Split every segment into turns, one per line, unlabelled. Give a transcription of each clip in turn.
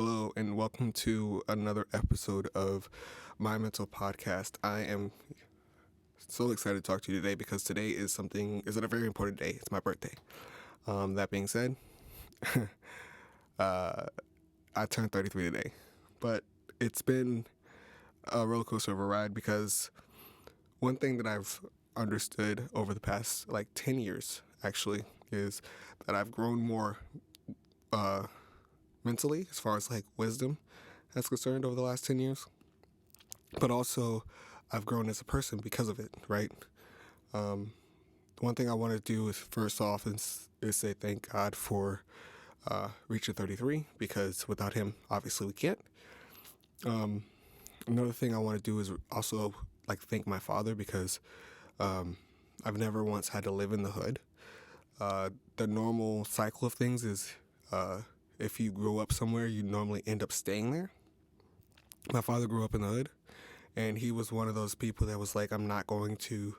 Hello, and welcome to another episode of My Mental Podcast. I am so excited to talk to you today because today is a very important day. It's my birthday. That being said, uh, I turned 33 today, but it's been a roller coaster of a ride because one thing that I've understood over the past 10 years actually is that I've grown more uh, mentally as far as wisdom that's concerned over the last 10 years, but also I've grown as a person because of it, right? One thing I want to do is first off is say thank God for reaching 33 because without him, obviously we can't. Another thing I want to do is also thank my father because I've never once had to live in the hood. The normal cycle of things is if you grow up somewhere, you normally end up staying there. My father grew up in the hood, and he was one of those people that was like, I'm not going to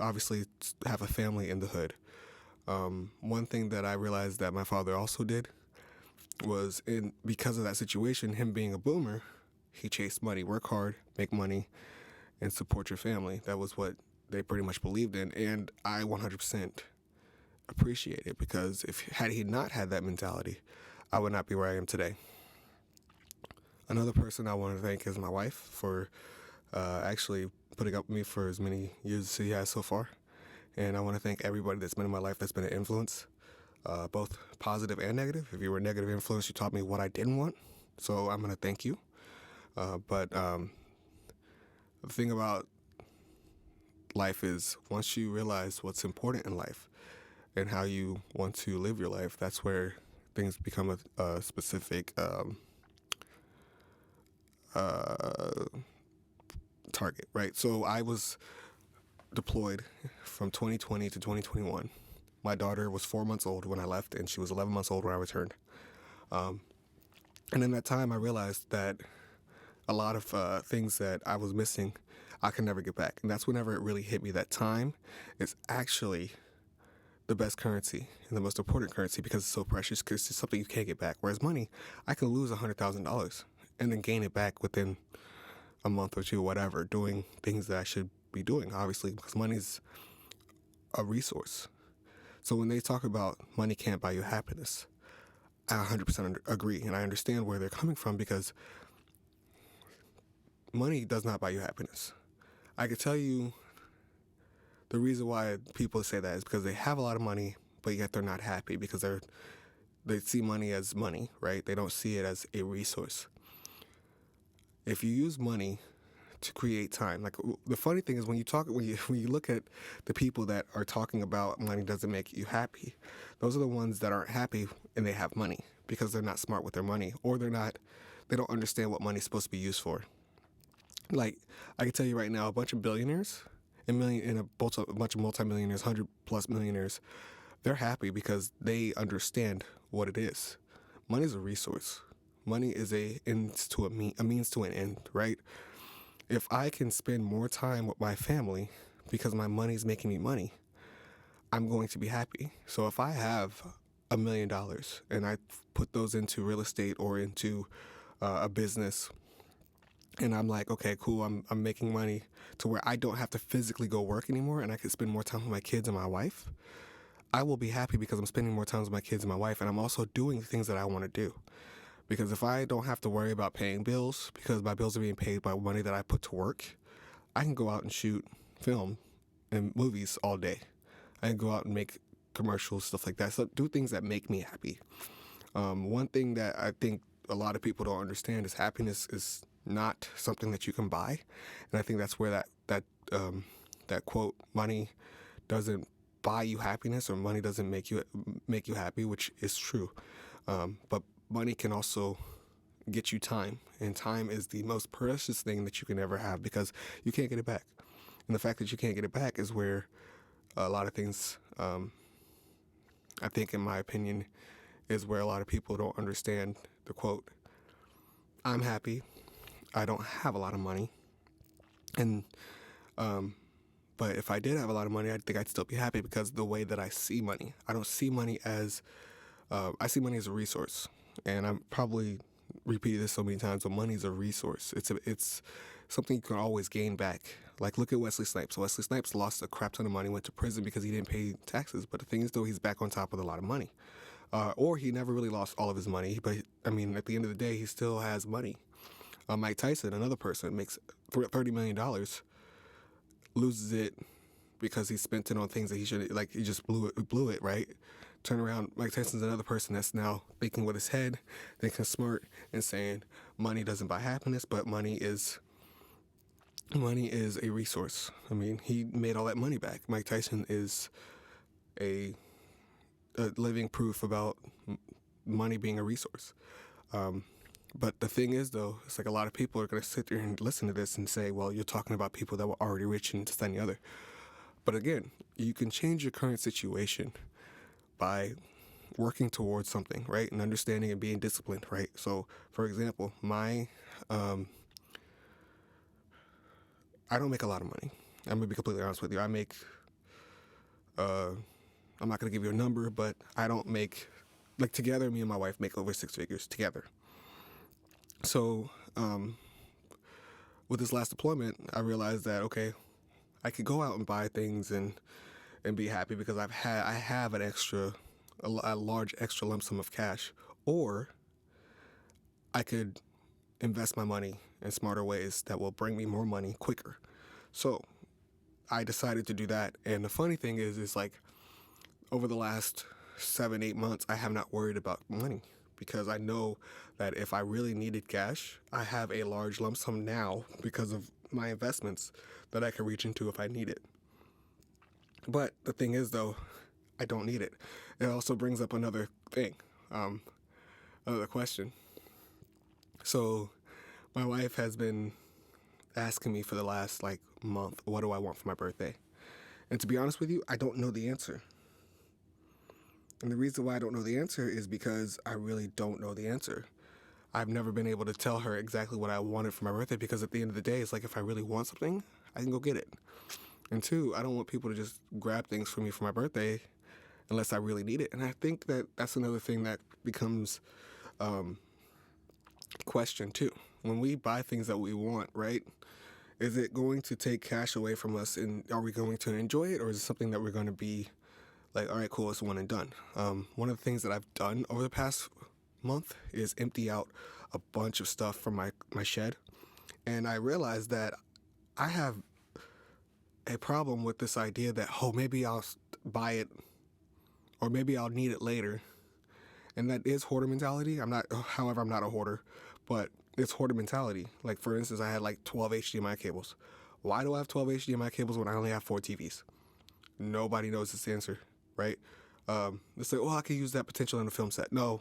obviously have a family in the hood. One thing that I realized that my father also did was because of that situation, him being a boomer, he chased money, work hard, make money, and support your family. That was what they pretty much believed in, and I 100% appreciate it because had he not had that mentality, I would not be where I am today. Another person I want to thank is my wife for actually putting up with me for as many years as she has so far. And I want to thank everybody that's been in my life that's been an influence, both positive and negative. If you were a negative influence, you taught me what I didn't want. So I'm going to thank you. But the thing about life is once you realize what's important in life and how you want to live your life, that's where things become a specific target, right? So I was deployed from 2020 to 2021. My daughter was 4 months old when I left, and she was 11 months old when I returned. And in that time, I realized that a lot of things that I was missing, I can never get back. And that's whenever it really hit me that time is actually the best currency and the most important currency because it's so precious because it's something you can't get back. Whereas money, I can lose $100,000 and then gain it back within a month or two, whatever, doing things that I should be doing, obviously, because money's a resource. So when they talk about money can't buy you happiness, I 100% agree, and I understand where they're coming from because money does not buy you happiness. I could tell you the reason why people say that is because they have a lot of money, but yet they're not happy because they see money as money, right? They don't see it as a resource. If you use money to create time, the funny thing is when you look at the people that are talking about money doesn't make you happy, those are the ones that aren't happy and they have money because they're not smart with their money or they don't understand what money's supposed to be used for. I can tell you right now, a bunch of billionaires and a bunch of multimillionaires, 100+ millionaires, they're happy because they understand what it is. Money is a resource. Money is a means to an end, right? If I can spend more time with my family because my money's making me money, I'm going to be happy. So if I have $1 million and I put those into real estate or into a business, and I'm like, okay, cool, I'm making money to where I don't have to physically go work anymore and I can spend more time with my kids and my wife, I will be happy because I'm spending more time with my kids and my wife, and I'm also doing things that I want to do. Because if I don't have to worry about paying bills, because my bills are being paid by money that I put to work, I can go out and shoot film and movies all day. I can go out and make commercials, stuff like that. So do things that make me happy. One thing that I think a lot of people don't understand is happiness is not something that you can buy. And I think that's where that quote, money doesn't buy you happiness or money doesn't make you happy, which is true. But money can also get you time, and time is the most precious thing that you can ever have because you can't get it back. And the fact that you can't get it back is where a lot of things, I think, in my opinion, is where a lot of people don't understand the quote, I'm happy, I don't have a lot of money, and but if I did have a lot of money, I think I'd still be happy because the way that I see money, I don't see money as I see money as a resource, and I'm probably repeated this so many times, but money is a resource. It's something you can always gain back. Like, look at Wesley Snipes. Wesley Snipes lost a crap ton of money, went to prison because he didn't pay taxes. But the thing is, though, he's back on top with a lot of money. Or he never really lost all of his money, but I mean, at the end of the day, he still has money. Mike Tyson, another person, makes $30 million, loses it because he spent it on things that he shouldn't. Like, he just blew it, right? Turn around, Mike Tyson's another person that's now thinking with his head, thinking smart, and saying money doesn't buy happiness, but money is a resource. I mean, he made all that money back. Mike Tyson is a living proof about money being a resource. But the thing is, though, it's like a lot of people are going to sit there and listen to this and say, well, you're talking about people that were already rich and this, that, and the other. But again, you can change your current situation by working towards something, right? And understanding and being disciplined, right? So, for example, I don't make a lot of money. I'm going to be completely honest with you. I make, I'm not going to give you a number, but I don't make, like, together, me and my wife make over 6 figures together. So, with this last deployment, I realized that, okay, I could go out and buy things and be happy because I have a large extra lump sum of cash, or I could invest my money in smarter ways that will bring me more money quicker. So I decided to do that. And the funny thing is like, over the last 7-8 months, I have not worried about money because I know that if I really needed cash, I have a large lump sum now because of my investments that I can reach into if I need it. But the thing is, though, I don't need it. It also brings up another thing, another question. So my wife has been asking me for the last month, what do I want for my birthday? And to be honest with you, I don't know the answer. And the reason why I don't know the answer is because I really don't know the answer. I've never been able to tell her exactly what I wanted for my birthday because at the end of the day, it's like if I really want something, I can go get it. And two, I don't want people to just grab things for me for my birthday unless I really need it. And I think that that's another thing that becomes question too. When we buy things that we want, right? Is it going to take cash away from us and are we going to enjoy it, or is it something that we're going to be like, all right, cool, it's one and done? One of the things that I've done over the past month is empty out a bunch of stuff from my shed. And I realized that I have a problem with this idea that, oh, maybe I'll buy it or maybe I'll need it later. And that is hoarder mentality. However, I'm not a hoarder, but it's hoarder mentality. Like, for instance, I had 12 HDMI cables. Why do I have 12 HDMI cables when I only have 4 TVs? Nobody knows this answer, right? They say, I could use that potential in a film set. No.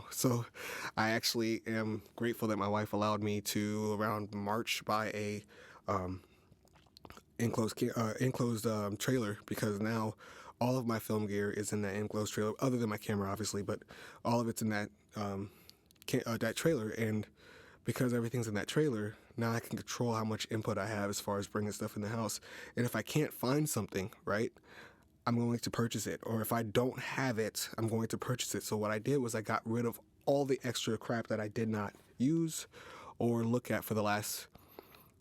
So I actually am grateful that my wife allowed me to, around March, buy a enclosed trailer, because now all of my film gear is in that enclosed trailer, other than my camera, obviously, but all of it's in that that trailer. And because everything's in that trailer, now I can control how much input I have as far as bringing stuff in the house. And if I can't find something, right, I'm going to purchase it. Or if I don't have it, I'm going to purchase it. So what I did was I got rid of all the extra crap that I did not use or look at for the last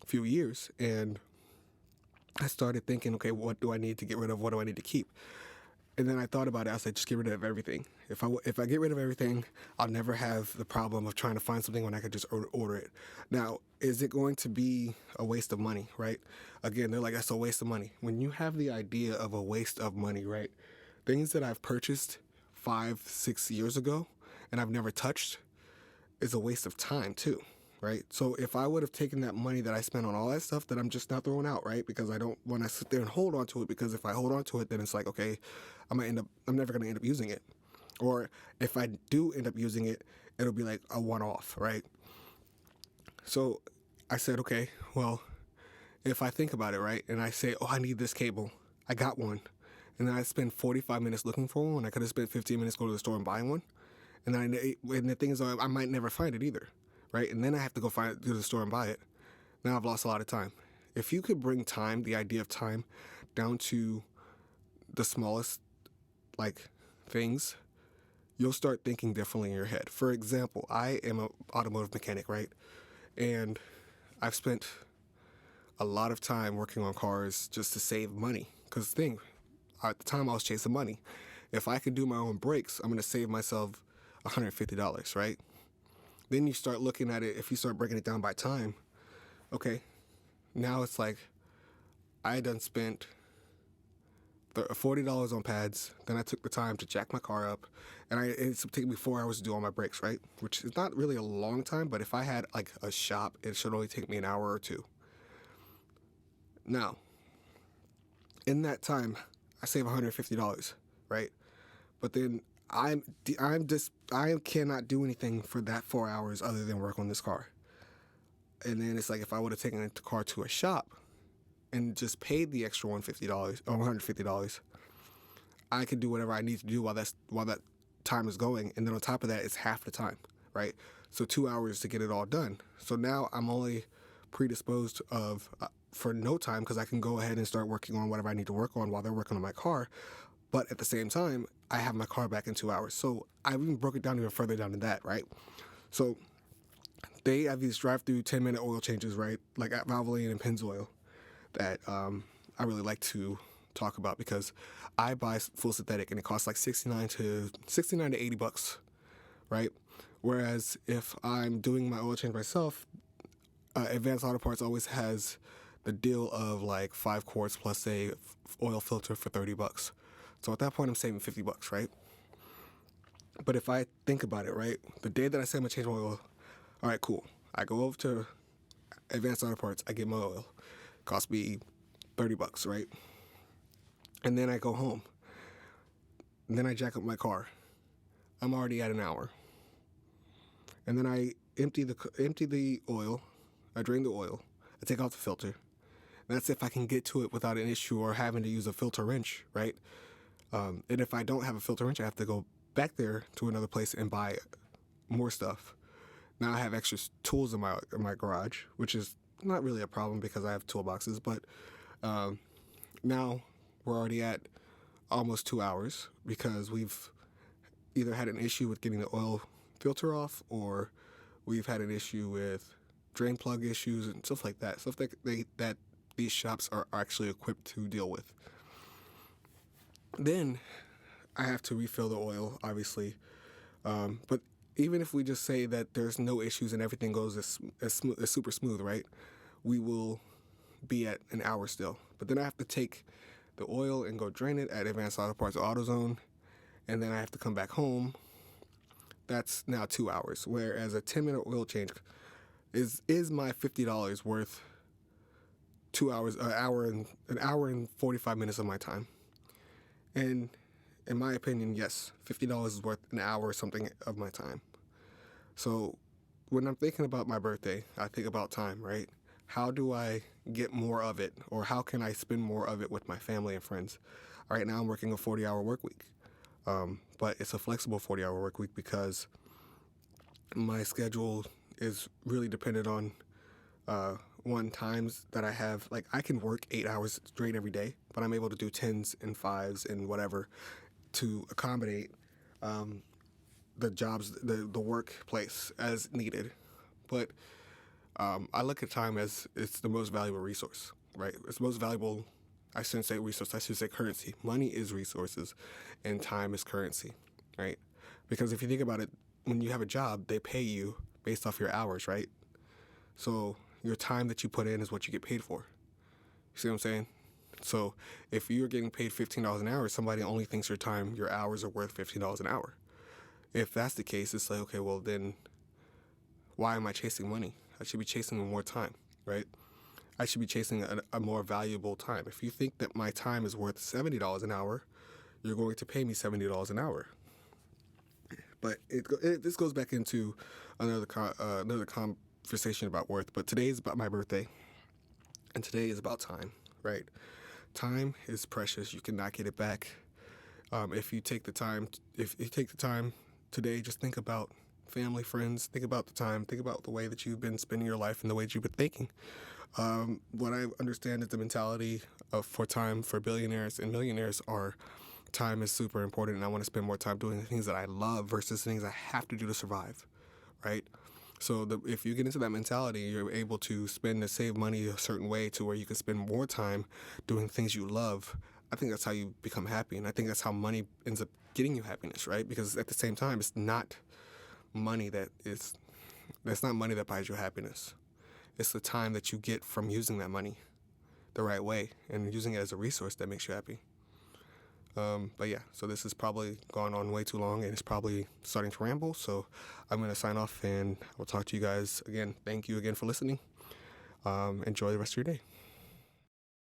few years. And I started thinking, okay, what do I need to get rid of? What do I need to keep? And then I thought about it. I said, just get rid of everything. If I get rid of everything, I'll never have the problem of trying to find something when I could just order it. Now, is it going to be a waste of money, right? Again, they're like, that's a waste of money. When you have the idea of a waste of money, right? Things that I've purchased 5-6 years ago and I've never touched is a waste of time too, right? So if I would have taken that money that I spent on all that stuff that I'm just not throwing out, right? Because I don't want to sit there and hold on to it, because if I hold on to it, then it's like, okay, I'm never going to end up using it. Or if I do end up using it, it'll be like a one-off, right? So I said, okay, well, if I think about it, right, and I say, I need this cable, I got one, and then I spend 45 minutes looking for one, I could have spent 15 minutes going to the store and buying one, and the thing is, I might never find it either, right? And then I have to go to the store and buy it. Now I've lost a lot of time. If you could bring time, the idea of time, down to the smallest, things, you'll start thinking differently in your head. For example, I am an automotive mechanic, right? And I've spent a lot of time working on cars just to save money. Because at the time I was chasing money. If I could do my own brakes, I'm going to save myself $150, right? Then you start looking at it, if you start breaking it down by time, okay, now it's like I done spent $40 on pads. Then I took the time to jack my car up, and it's taking me 4 hours to do all my brakes, right? Which is not really a long time, but if I had like a shop, it should only take me an hour or two. Now, in that time, I save $150, right? But then I cannot do anything for that 4 hours other than work on this car. And then it's like if I would have taken the car to a shop and just paid the extra $150 or $150, I could do whatever I need to do while that time is going. And then on top of that, it's half the time, right? So 2 hours to get it all done. So now I'm only predisposed for no time because I can go ahead and start working on whatever I need to work on while they're working on my car. But at the same time, I have my car back in 2 hours. So I even broke it down even further down than that, right? So they have these drive-through 10-minute oil changes, right? Like at Valvoline and Pennzoil that I really like to talk about because I buy full synthetic and it costs like $69 to $80, right? Whereas if I'm doing my oil change myself, Advanced Auto Parts always has the deal of like 5 quarts plus a oil filter for $30. So at that point, I'm saving $50, right? But if I think about it, right, the day that I say I'm gonna change my oil, all right, cool. I go over to Advanced Auto Parts, I get my oil. It costs me $30, right? And then I go home. And then I jack up my car. I'm already at an hour. And then I empty the oil. I drain the oil. I take off the filter. And that's if I can get to it without an issue or having to use a filter wrench, right? And if I don't have a filter wrench, I have to go back there to another place and buy more stuff. Now I have extra tools in my garage, which is not really a problem because I have toolboxes. But now we're already at almost 2 hours because we've either had an issue with getting the oil filter off or we've had an issue with drain plug issues and stuff like that. Stuff that these shops are actually equipped to deal with. Then I have to refill the oil, obviously. But even if we just say that there's no issues and everything goes as super smooth, right? We will be at an hour still. But then I have to take the oil and go drain it at Advanced Auto Parts or AutoZone. And then I have to come back home. That's now 2 hours. Whereas a 10-minute oil change is my $50 worth 2 hours, an hour and 45 minutes of my time. And in my opinion, yes, $50 is worth an hour or something of my time. So when I'm thinking about my birthday, I think about time, right? How do I get more of it, or how can I spend more of it with my family and friends? Right now I'm working a 40-hour work week, but it's a flexible 40-hour work week because my schedule is really dependent on times that I have. Like I can work 8 hours straight every day, but I'm able to do 10s and 5s and whatever to accommodate the jobs, the workplace as needed. But I look at time as it's the most valuable resource, right? It's the most valuable, I shouldn't say resource, I should say currency. Money is resources and time is currency, right? Because if you think about it, when you have a job, they pay you based off your hours, right? So your time that you put in is what you get paid for. You see what I'm saying? So if you're getting paid $15 an hour, somebody only thinks your hours are worth $15 an hour. If that's the case, it's like, okay, well then why am I chasing money? I should be chasing more time, right? I should be chasing a more valuable time. If you think that my time is worth $70 an hour, you're going to pay me $70 an hour. But this goes back into another conversation about worth. But today is about my birthday, and today is about time, right? Time is precious. You cannot get it back. If you take the time today, just think about family, friends. Think about the time. Think about the way that you've been spending your life and the way that you've been thinking. What I understand is the mentality for time for billionaires and millionaires are time is super important, and I want to spend more time doing the things that I love versus things I have to do to survive, right? So if you get into that mentality, you're able to spend and save money a certain way to where you can spend more time doing things you love. I think that's how you become happy, and I think that's how money ends up getting you happiness, right? Because at the same time, it's not money that's not money that buys you happiness. It's the time that you get from using that money the right way and using it as a resource that makes you happy. But yeah, so this has probably gone on way too long and it's probably starting to ramble. So I'm going to sign off and I'll talk to you guys again. Thank you again for listening. Enjoy the rest of your day.